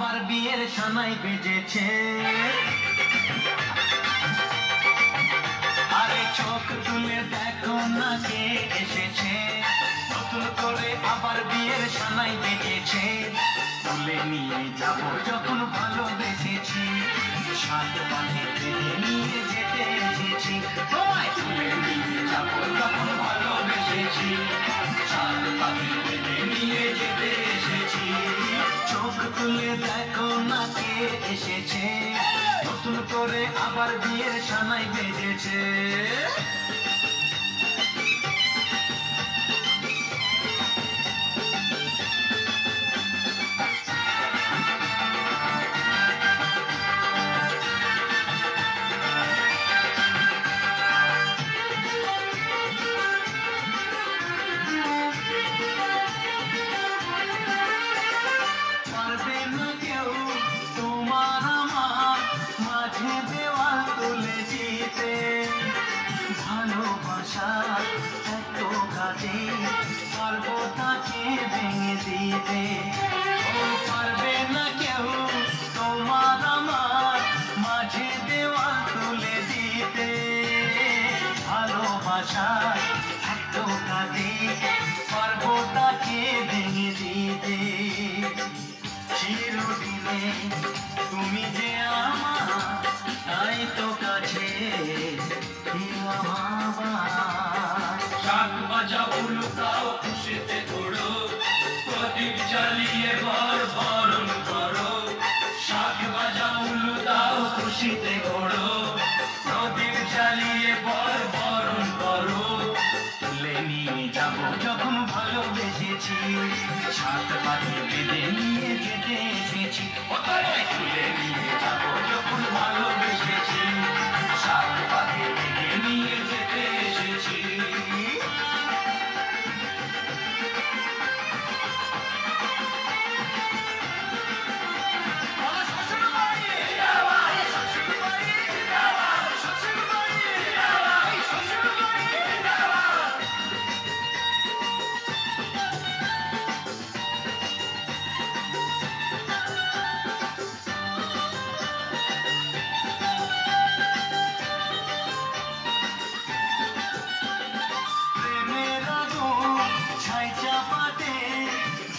আবার বিয়ের সানাই বেজেছে। আরে চোখ তুলে দেখো না কে এসেছে, নতুন করে আবার বিয়ের সানাই বেজেছে। তুলে নিয়ে যাব যখন ভালোবেসেছি, সাত পাখি বেঁধে নিয়ে যেতে এসেছি। তোমায় তুলে নিয়ে যাব যখন ভালোবেসেছি, সাত পাখি বেঁধে নিয়ে যেতে এসেছি। চোখ তুলে দেখো না কে এসেছে, নতুন করে আবার বিয়ের সানাই বেজেছে। পারবো তাকে ভেঙে দিতে, ও পারবে না কেউ তোমার আমার মাঝে দেওয়াল তুলে দিতে। ভালোবাসা এত কাঁদে, পারবো তাকে ভেঙে দিতে। চিরদিনে তুমি যে আমার, তাই তো কাছে শাক বাজা উলুকাও খুশিতে ঘোড়ো, প্রদীপ জ্বালিয়ে বর বরণ করো। শাক বাজা উলুকাও খুশিতে ঘোড়ো, প্রদীপ জ্বালিয়ে বর বরণ করো। তুলে নিয়ে যাব যখন ভালোবেসেছি, সাত পাখি বেঁধে নিয়ে যেতে এসেছি। তুলে নিয়ে যাব যখন ভালোবেসেছি, সাত পাখি বেঁধে নিয়ে যেতে এসেছি।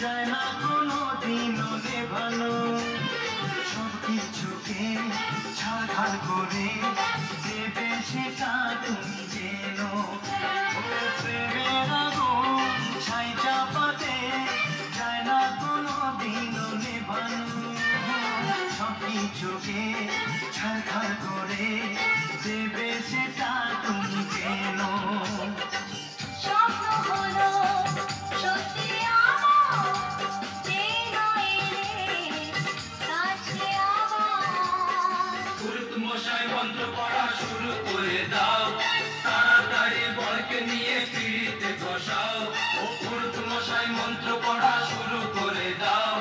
যায় না কোনো দিনও নেভানো, সব কিছুকে ছাড়খাড় করে দেবে সেটা তুমি যেন। প্রেমের আগুন ছাই চাপাতে যায় না কোনো দিনও নেভানো, সব কিছুকে ছাড়খাড় করে দেবে সেটা তুমি যেন। মন্ত্র পড়া শুরু করে দাও, তাড়াতাড়ি বরকে নিয়ে পিড়িতে বসাও। ও পুরুত মশাই মন্ত্র পড়া শুরু করে দাও,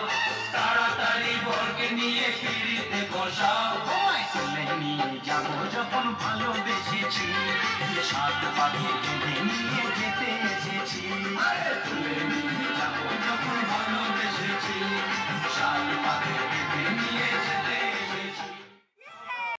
তাড়াতাড়ি বরকে নিয়ে পিড়িতে বসাও। তুলে নিয়ে যাব যখন ভালোবেসেছি, সাত পাখি